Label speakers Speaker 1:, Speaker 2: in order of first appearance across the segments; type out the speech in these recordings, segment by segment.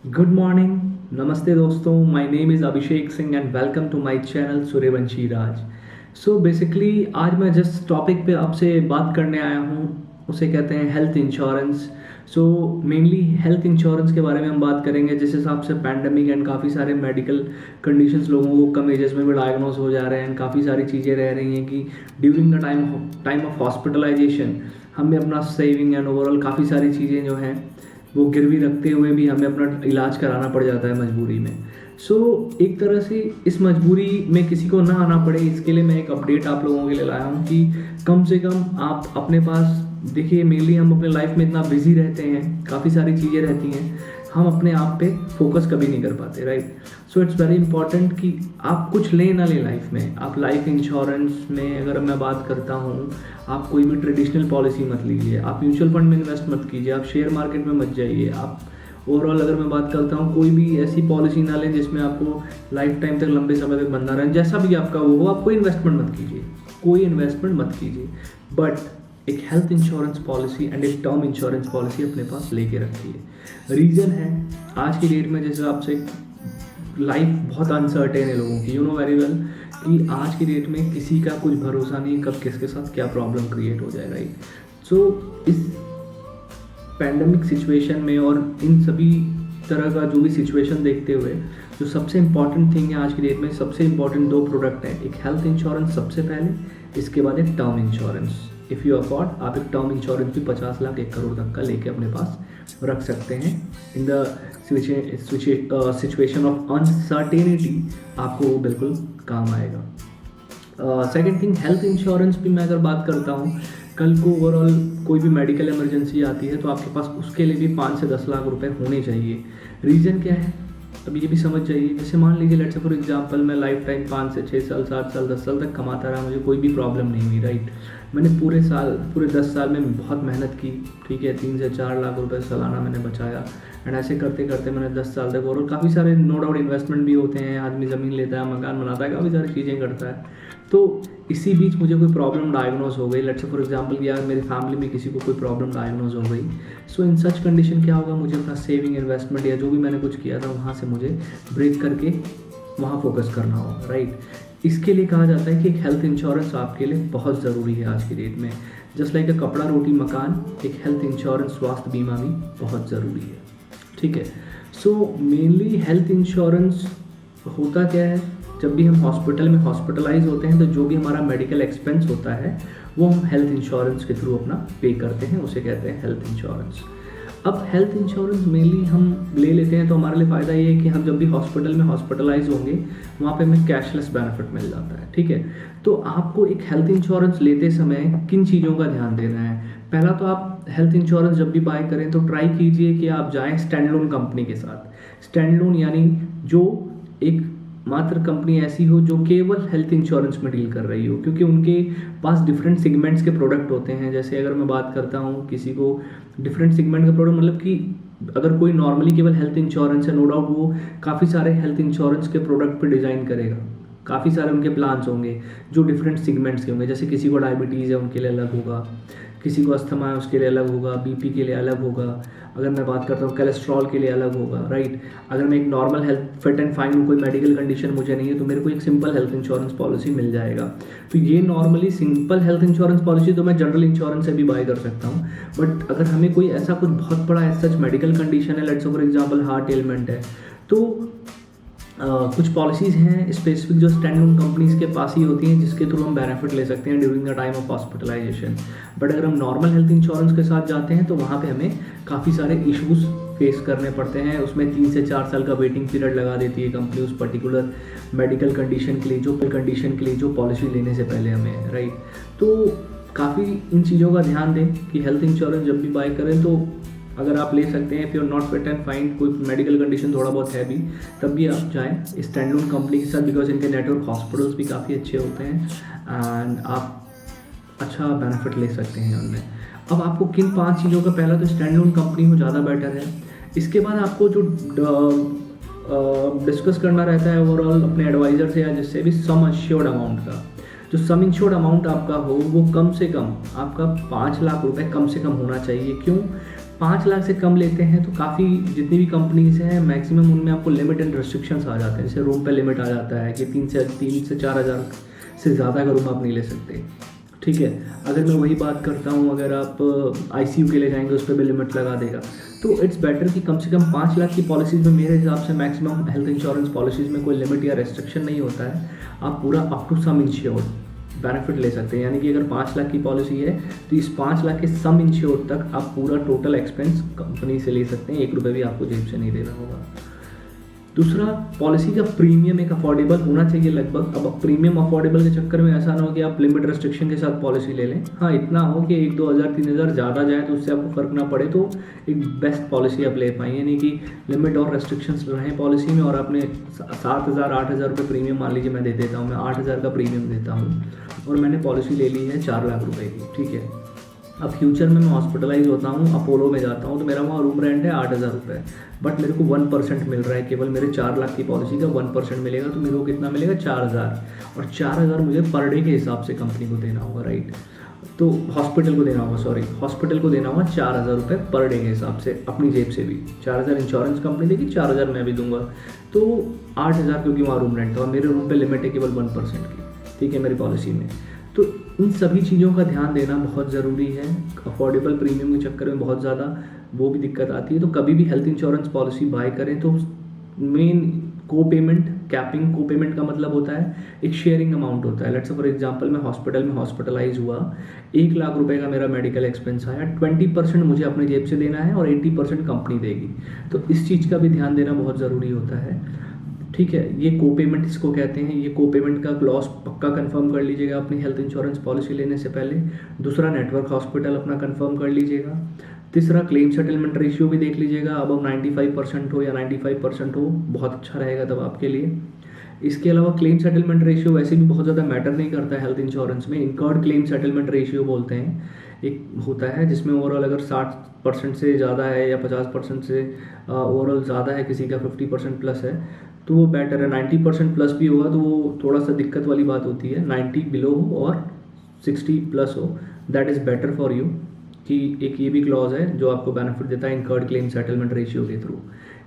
Speaker 1: Good morning, नमस्ते दोस्तों। My name is Abhishek Singh and welcome to my channel Suryavanshi Raj. So basically आज मैं जिस टॉपिक पे आपसे बात करने आया हूँ उसे कहते हैं health insurance. So mainly health insurance के बारे में हम बात करेंगे जिस हिसाब से पैंडमिक एंड काफ़ी सारे मेडिकल कंडीशंस लोगों को कम एजेस में भी डायग्नोज हो जा रहे हैं एंड काफ़ी सारी चीज़ें रह रही हैं कि during the time of hospitalization हमें अपना सेविंग एंड ओवरऑल काफ़ी सारी चीज़ें जो हैं वो गिरवी रखते हुए भी हमें अपना इलाज कराना पड़ जाता है मजबूरी में। सो एक तरह से इस मजबूरी में किसी को ना आना पड़े इसके लिए मैं एक अपडेट आप लोगों के लिए लाया हूँ कि कम से कम आप अपने पास देखिए, मेनली हम अपने लाइफ में इतना बिजी रहते हैं, काफ़ी सारी चीज़ें रहती हैं, हम अपने आप पे फोकस कभी नहीं कर पाते, right. So it's very important कि आप कुछ लें ना लें लाइफ में। आप लाइफ इंश्योरेंस में अगर मैं बात करता हूँ, आप कोई भी ट्रेडिशनल पॉलिसी मत लीजिए, आप म्यूचुअल फंड में इन्वेस्ट मत कीजिए, आप शेयर मार्केट में मत जाइए। आप ओवरऑल अगर मैं बात करता हूँ, कोई भी ऐसी पॉलिसी ना लें जिसमें आपको लाइफ टाइम तक लंबे समय तक बंधा रहे। जैसा भी आपका वो हो, आप कोई इन्वेस्टमेंट मत कीजिए, कोई इन्वेस्टमेंट मत कीजिए, बट एक हेल्थ इंश्योरेंस पॉलिसी एंड एक टर्म इंश्योरेंस पॉलिसी अपने पास लेके रखिए। रीज़न है आज की डेट में जिस हिसाब से लाइफ बहुत अनसर्टेन है लोगों की, यू नो वेरी वेल कि आज की डेट में किसी का कुछ भरोसा नहीं कब किसके साथ क्या प्रॉब्लम क्रिएट हो जाए, राइट। सो इस पैंडमिक सिचुएशन में और इन सभी तरह का जो भी सिचुएशन देखते हुए जो सबसे इम्पॉर्टेंट थिंग है आज की डेट में, सबसे इम्पॉर्टेंट दो प्रोडक्ट हैं। एक हेल्थ इंश्योरेंस सबसे पहले, इसके बाद एक term insurance. If you afford, आप एक टर्म इंश्योरेंस भी 50 लाख 1 करोड़ तक का लेके अपने पास रख सकते हैं। In the situation of uncertainty आपको वो बिल्कुल काम आएगा। सेकेंड थिंग, हेल्थ इंश्योरेंस भी मैं अगर बात करता हूँ, कल को ओवरऑल कोई भी मेडिकल इमरजेंसी आती है तो आपके पास उसके लिए भी 5 से 10 लाख रुपए होने चाहिए। रीज़न क्या है, अब ये भी समझ जाइए। जैसे मान लीजिए लेट्स से फॉर एग्जांपल मैं लाइफ टाइम 5 से 6 साल 7 साल 10 साल तक कमाता रहा, मुझे कोई भी प्रॉब्लम नहीं हुई, राइट। मैंने पूरे 10 साल में बहुत मेहनत की, ठीक है, 3 से 4 लाख रुपए सालाना मैंने बचाया एंड ऐसे करते करते मैंने 10 साल तक, और काफ़ी सारे नो डाउट इन्वेस्टमेंट भी होते हैं, आदमी ज़मीन लेता है, मकान बनाता है, काफ़ी सारी चीज़ें करता है। तो इसी बीच मुझे कोई प्रॉब्लम डायग्नोज हो गई, लेट्स से फॉर एग्जांपल यार मेरी फैमिली में किसी को कोई प्रॉब्लम डायग्नोज हो गई। सो इन सच कंडीशन क्या होगा, मुझे अपना सेविंग इन्वेस्टमेंट या जो भी मैंने कुछ किया था वहाँ से मुझे ब्रेक करके वहाँ फोकस करना होगा, राइट। इसके लिए कहा जाता है कि एक हेल्थ इंश्योरेंस आपके लिए बहुत ज़रूरी है आज की डेट में। जस्ट लाइक अ कपड़ा रोटी मकान, एक हेल्थ इंश्योरेंस स्वास्थ्य बीमा भी बहुत ज़रूरी है, ठीक है। सो मेनली हेल्थ इंश्योरेंस होता क्या है, जब भी हम हॉस्पिटल में हॉस्पिटलाइज होते हैं तो जो भी हमारा मेडिकल एक्सपेंस होता है वो हम हेल्थ इंश्योरेंस के थ्रू अपना पे करते हैं, उसे कहते हैं हेल्थ इंश्योरेंस। अब हेल्थ इंश्योरेंस मेनली हम ले लेते हैं तो हमारे लिए फ़ायदा ये है कि हम जब भी हॉस्पिटल में हॉस्पिटलाइज होंगे वहाँ पे हमें कैशलेस बेनिफिट मिल जाता है, ठीक है। तो आपको एक हेल्थ इंश्योरेंस लेते समय किन चीज़ों का ध्यान देना है। पहला तो आप हेल्थ इंश्योरेंस जब भी बाय करें तो ट्राई कीजिए कि आप जाएँ स्टैंड लोन कंपनी के साथ। स्टैंड लोन यानी जो एक मात्र कंपनी ऐसी हो जो केवल हेल्थ इंश्योरेंस में डील कर रही हो, क्योंकि उनके पास डिफरेंट सेगमेंट्स के प्रोडक्ट होते हैं। जैसे अगर मैं बात करता हूँ किसी को डिफरेंट सेगमेंट का प्रोडक्ट, मतलब कि अगर कोई नॉर्मली केवल हेल्थ इंश्योरेंस है, नो डाउट वो काफ़ी सारे हेल्थ इंश्योरेंस के प्रोडक्ट पे डिज़ाइन करेगा, काफ़ी सारे उनके प्लान्स होंगे जो डिफरेंट सेगमेंट्स के होंगे। जैसे किसी को डायबिटीज़ है उनके लिए अलग होगा, किसी को अस्थमा है उसके लिए अलग होगा, बीपी के लिए अलग होगा, अगर मैं बात करता हूँ कोलेस्ट्रॉल के लिए अलग होगा, राइट। अगर मैं एक normal health fit and fine हूँ, कोई मेडिकल कंडीशन मुझे नहीं है, तो मेरे को एक सिंपल हेल्थ इंश्योरेंस पॉलिसी मिल जाएगा। तो ये normally simple health insurance policy तो मैं जनरल इंश्योरेंस से भी बाय कर सकता हूँ, बट अगर हमें कोई ऐसा कुछ बहुत बड़ा सच मेडिकल कंडीशन है, let's say for example heart element है, तो कुछ पॉलिसीज़ हैं स्पेसिफिक जो स्टैंड लोन कंपनीज़ के पास ही होती हैं जिसके थ्रू हम बेनिफिट ले सकते हैं during the time of hospitalization. But अगर हम नॉर्मल हेल्थ इंश्योरेंस के साथ जाते हैं तो वहाँ पे हमें काफ़ी सारे इश्यूज़ फेस करने पड़ते हैं। उसमें 3 से 4 साल का वेटिंग पीरियड लगा देती है कंपनी उस पर्टिकुलर मेडिकल कंडीशन के लिए जो पॉलिसी लेने से पहले हमें, राइट। तो काफ़ी इन चीज़ों का ध्यान दें कि हेल्थ इंश्योरेंस जब भी बाय करें तो अगर आप ले सकते हैं, if you are not fit and fine, कोई मेडिकल कंडीशन थोड़ा बहुत है भी, तब भी आप जाएँ स्टैंड लोन कंपनी के साथ, बिकॉज इनके नेटवर्क हॉस्पिटल्स भी काफ़ी अच्छे होते हैं एंड आप अच्छा बेनिफिट ले सकते हैं उनमें। अब आपको किन 5 चीज़ों का, पहला तो स्टैंड लोन कंपनी हो ज़्यादा बेटर है। इसके बाद आपको जो डिस्कस करना रहता है ओवरऑल अपने एडवाइज़र से या जिससे भी सम अश्योर्ड अमाउंट का, जो सम इंश्योर्ड अमाउंट आपका हो वो कम से कम आपका 5 लाख रुपए कम से कम होना चाहिए। क्यों? 5 लाख से कम लेते हैं तो काफ़ी जितनी भी कंपनीज हैं मैक्सिमम उनमें आपको लिमिट एंड रेस्ट्रिक्शंस आ जाते हैं। जैसे रूम पे लिमिट आ जाता है कि 3 से 4 हज़ार से ज़्यादा का रूम आप नहीं ले सकते, ठीक है। अगर मैं वही बात करता हूँ, अगर आप ICU के लिए जाएंगे उस पर भी लिमिट लगा देगा। तो इट्स बेटर कि कम से कम 5 लाख की पॉलिसीज़ में मेरे हिसाब से मैक्सिमम हेल्थ इंश्योरेंस पॉलिसीज़ में कोई लिमिट या रेस्ट्रिक्शन नहीं होता है। आप पूरा up to sum insured benefit ले सकते हैं, यानी कि अगर 5 लाख की पॉलिसी है तो इस 5 लाख के सम इंश्योर्ड तक आप पूरा टोटल एक्सपेंस कंपनी से ले सकते हैं, 1 रुपये भी आपको जेब से नहीं देना होगा। दूसरा, पॉलिसी का प्रीमियम एक अफोर्डेबल होना चाहिए लगभग। अब प्रीमियम अफोर्डेबल के चक्कर में ऐसा ना हो कि आप लिमिट रेस्ट्रिक्शन के साथ पॉलिसी ले लें। हाँ, इतना हो कि 1-2 हज़ार 3 हज़ार ज़्यादा जाए तो उससे आपको फ़र्क ना पड़े, तो एक बेस्ट पॉलिसी आप ले पाएंगे। यानी कि लिमिट और रेस्ट्रिक्शंस रहें पॉलिसी में और आपने 7,000 8,000 रुपये प्रीमियम मान लीजिए मैं दे देता हूँ, मैं 8,000 का प्रीमियम देता हूँ और मैंने पॉलिसी ले ली है 4 लाख रुपये की, ठीक है। अब फ्यूचर में मैं हॉस्पिटलाइज होता हूँ, अपोलो में जाता हूँ, तो मेरा वहाँ रूम रेंट है 8,000 रुपये, बट मेरे को 1% मिल रहा है, केवल मेरे 4 लाख की पॉलिसी का 1% मिलेगा, तो मेरे को कितना मिलेगा 4,000, और 4,000 मुझे पर डे के हिसाब से कंपनी को देना होगा, राइट। तो हॉस्पिटल को देना होगा 4,000 रुपये पर डे के हिसाब से अपनी जेब से भी। 4,000 इंश्योरेंस कंपनी देगी, 4,000 मैं भी दूंगा, तो 8,000 क्योंकि वहाँ रूम रेंट था। मेरे रूम पे लिमिट है केवल 1% की, ठीक है, मेरी पॉलिसी में। तो इन सभी चीज़ों का ध्यान देना बहुत ज़रूरी है। अफोर्डेबल प्रीमियम के चक्कर में बहुत ज़्यादा वो भी दिक्कत आती है। तो कभी भी हेल्थ इंश्योरेंस पॉलिसी बाय करें तो मेन को पेमेंट कैपिंग, को पेमेंट का मतलब होता है एक शेयरिंग अमाउंट होता है। लेट्स से फॉर एग्जांपल मैं हॉस्पिटल में हॉस्पिटलाइज हुआ, 1 लाख रुपए का मेरा मेडिकल एक्सपेंस आया, 20% मुझे अपने जेब से देना है और 80% कंपनी देगी। तो इस चीज़ का भी ध्यान देना बहुत ज़रूरी होता है, ठीक है। ये को पेमेंट इसको कहते हैं। ये को पेमेंट का क्लॉज पक्का कंफर्म कर लीजिएगा अपनी हेल्थ इंश्योरेंस पॉलिसी लेने से पहले। दूसरा, नेटवर्क हॉस्पिटल अपना कंफर्म कर लीजिएगा। तीसरा, क्लेम सेटलमेंट रेशियो भी देख लीजिएगा, अब 95% हो या 95% हो, बहुत अच्छा रहेगा तब आपके लिए। इसके अलावा क्लेम सेटलमेंट रेशियो वैसे भी बहुत ज़्यादा मैटर नहीं करता है हेल्थ इंश्योरेंस में। इनकर्ड क्लेम सेटलमेंट रेशियो बोलते हैं, एक होता है जिसमें ओवरऑल अगर 60% से ज़्यादा है या 50% से ओवरऑल ज़्यादा है, किसी का 50% प्लस है तो वो बेटर है। 90% प्लस भी होगा तो वो थोड़ा सा दिक्कत वाली बात होती है। 90 बिलो हो और 60 प्लस हो, that is better for you, कि एक ये भी क्लॉज है जो आपको बेनिफिट देता है इनकर्ड क्लेम सेटलमेंट रेशियो के थ्रू।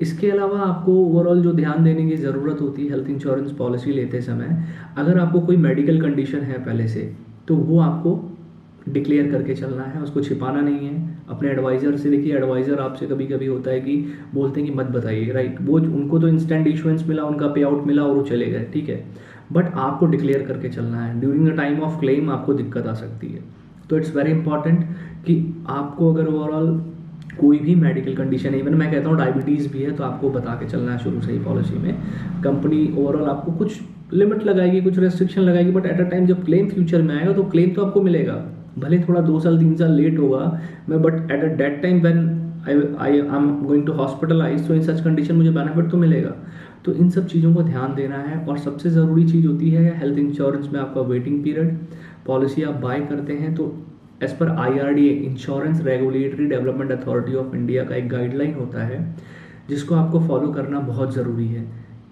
Speaker 1: इसके अलावा आपको ओवरऑल जो ध्यान देने की ज़रूरत होती है हेल्थ इंश्योरेंस पॉलिसी लेते समय, अगर आपको कोई मेडिकल कंडीशन है पहले से तो वो आपको डिक्लेयर करके चलना है, उसको छिपाना नहीं है। अपने एडवाइज़र से, देखिए एडवाइज़र आपसे कभी कभी होता है कि बोलते हैं कि मत बताइए, राइट। वो उनको तो इंस्टेंट इशुएंस मिला, उनका पे आउट मिला और वो चले गए, ठीक है, बट आपको डिक्लेयर करके चलना है। During the time of claim आपको दिक्कत आ सकती है, तो इट्स वेरी इंपॉर्टेंट कि आपको अगर ओवरऑल कोई भी मेडिकल कंडीशन, इवन मैं कहता हूँ डायबिटीज़ भी है, तो आपको बता के चलना है शुरू से ही पॉलिसी में। कंपनी ओवरऑल आपको कुछ लिमिट लगाएगी, कुछ रेस्ट्रिक्शन लगाएगी, बट एट अ टाइम जब क्लेम फ्यूचर में आएगा तो क्लेम तो आपको मिलेगा, भले थोड़ा 2 साल 3 साल लेट होगा मैं, but at that time when I am going to hospitalize, तो इन सच कंडीशन मुझे बेनिफिट तो मिलेगा। तो इन सब चीज़ों को ध्यान देना है। और सबसे ज़रूरी चीज़ होती है हेल्थ इंश्योरेंस में आपका वेटिंग पीरियड। पॉलिसी आप बाय करते हैं तो एज पर IRDA, insurance regulatory development authority of India का एक गाइडलाइन होता है जिसको आपको फॉलो करना बहुत ज़रूरी है।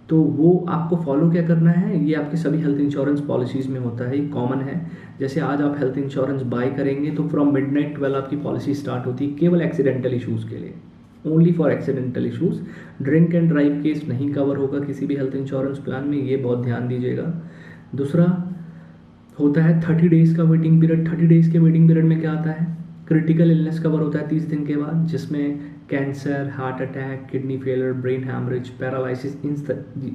Speaker 1: तो वो आपको फॉलो क्या करना है, ये आपके सभी हेल्थ इंश्योरेंस पॉलिसीज़ में होता है, ये कॉमन है। जैसे आज आप हेल्थ इंश्योरेंस बाय करेंगे तो फ्रॉम मिडनाइट 12 आपकी पॉलिसी स्टार्ट होती है केवल एक्सीडेंटल इशूज़ के लिए, only for accidental issues. Drink and drive case नहीं कवर होगा किसी भी हेल्थ इंश्योरेंस प्लान में, ये बहुत ध्यान दीजिएगा। दूसरा होता है 30 डेज़ का वेटिंग पीरियड। 30 डेज़ के वेटिंग पीरियड में क्या आता है, क्रिटिकल इलनेस कवर होता है 30 दिन के बाद, जिसमें cancer, heart attack, kidney failure, brain haemorrhage, paralysis,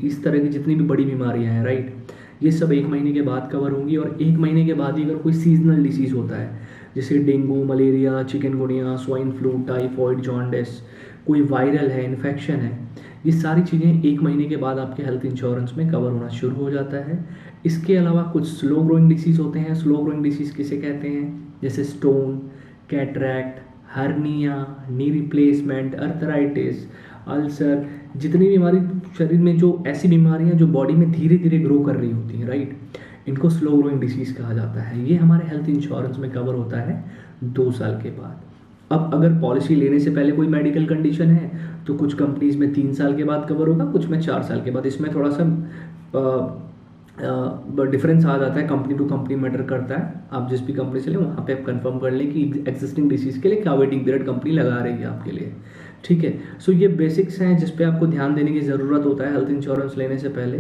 Speaker 1: इस तरह की जितनी भी बड़ी बीमारियां हैं, राइट, ये सब 1 महीने के बाद कवर होंगी। और 1 महीने के बाद ही अगर कोई सीजनल डिसीज़ होता है जैसे dengue, malaria, chikungunya, swine flu, typhoid, jaundice, कोई वायरल है, इन्फेक्शन है, ये सारी चीज़ें 1 महीने के बाद आपके हेल्थ इंश्योरेंस में कवर होना शुरू हो जाता है। इसके अलावा कुछ स्लो ग्रोइंग डिसीज़ होते हैं। स्लो ग्रोइंग डिसीज़ किसे कहते हैं, जैसे stone, cataract, hernia, knee replacement, arthritis, ulcer, जितनी भी हमारी शरीर में जो ऐसी बीमारियां जो बॉडी में धीरे धीरे ग्रो कर रही होती हैं, राइट, इनको स्लो ग्रोइंग डिसीज़ कहा जाता है। ये हमारे हेल्थ इंश्योरेंस में कवर होता है 2 साल के बाद। अब अगर पॉलिसी लेने से पहले कोई मेडिकल कंडीशन है तो कुछ कंपनीज में 3 साल के बाद कवर होगा, कुछ में 4 साल के बाद। इसमें थोड़ा सा डिफरेंस आ जाता है, कंपनी टू कंपनी मैटर करता है। आप जिस भी कंपनी से लें वहाँ पे आप कंफर्म कर लें कि एग्जिस्टिंग डिसीज़ के लिए क्या वेटिंग पीरियड कंपनी लगा रही है आपके लिए, ठीक है। सो ये बेसिक्स हैं जिस पे आपको ध्यान देने की ज़रूरत होता है हेल्थ इंश्योरेंस लेने से पहले।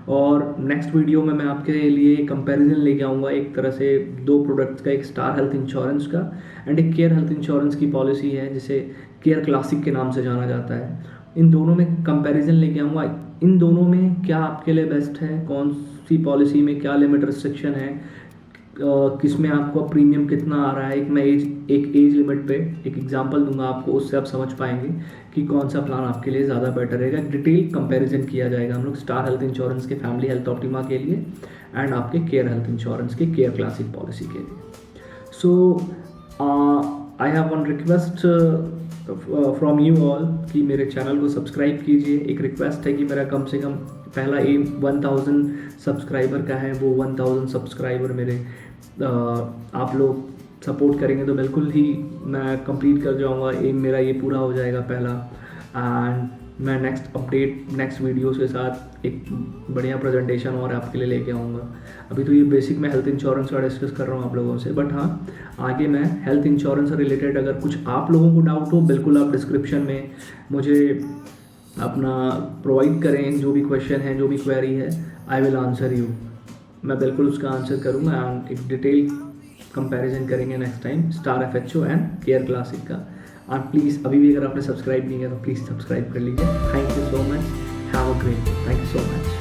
Speaker 1: और नेक्स्ट वीडियो में मैं आपके लिए कंपैरिजन लेके आऊँगा एक तरह से दो प्रोडक्ट्स का, एक स्टार हेल्थ इंश्योरेंस का एंड एक केयर हेल्थ इंश्योरेंस की पॉलिसी है जिसे केयर क्लासिक के नाम से जाना जाता है। इन दोनों में कंपैरिजन लेके आऊँगा, इन दोनों में क्या आपके लिए बेस्ट है, कौन सी पॉलिसी में क्या लिमिट रिस्ट्रिक्शन है, किस में आपको प्रीमियम कितना आ रहा है। एक एज लिमिट पे एक एग्जांपल दूंगा आपको, उससे आप समझ पाएंगे कि कौन सा प्लान आपके लिए ज़्यादा बेटर रहेगा। डिटेल कंपैरिजन किया जाएगा हम लोग स्टार हेल्थ इंश्योरेंस के फैमिली हेल्थ ऑप्टिमा के लिए एंड आपके केयर हेल्थ इंश्योरेंस के केयर क्लासिक पॉलिसी के लिए। So I have one request from you all कि मेरे चैनल को सब्सक्राइब कीजिए। एक रिक्वेस्ट है कि मेरा कम से कम पहला एम 1000 सब्सक्राइबर का है, वो 1000 सब्सक्राइबर मेरे आप लोग सपोर्ट करेंगे तो बिल्कुल ही मैं कंप्लीट कर जाऊंगा, एम मेरा ये पूरा हो जाएगा पहला। एंड मैं नेक्स्ट अपडेट नेक्स्ट वीडियोस के साथ एक बढ़िया प्रेजेंटेशन और आपके लिए लेके आऊँगा। अभी तो ये बेसिक मैं हेल्थ इंश्योरेंस का डिस्कस कर रहा हूँ आप लोगों से, बट हाँ आगे मैं हेल्थ इंश्योरेंस से रिलेटेड अगर कुछ आप लोगों को डाउट हो बिल्कुल आप डिस्क्रिप्शन में मुझे अपना प्रोवाइड करें, जो भी क्वेश्चन है जो भी क्वेरी है आई विल आंसर यू, मैं बिल्कुल उसका आंसर करूँगा। एंड एक डिटेल कंपैरिजन करेंगे next time star FHO and care classic का। एंड प्लीज़ अभी भी अगर आपने सब्सक्राइब नहीं किया तो प्लीज़ सब्सक्राइब कर लीजिए। Thank you so much, have a great, thank you so much.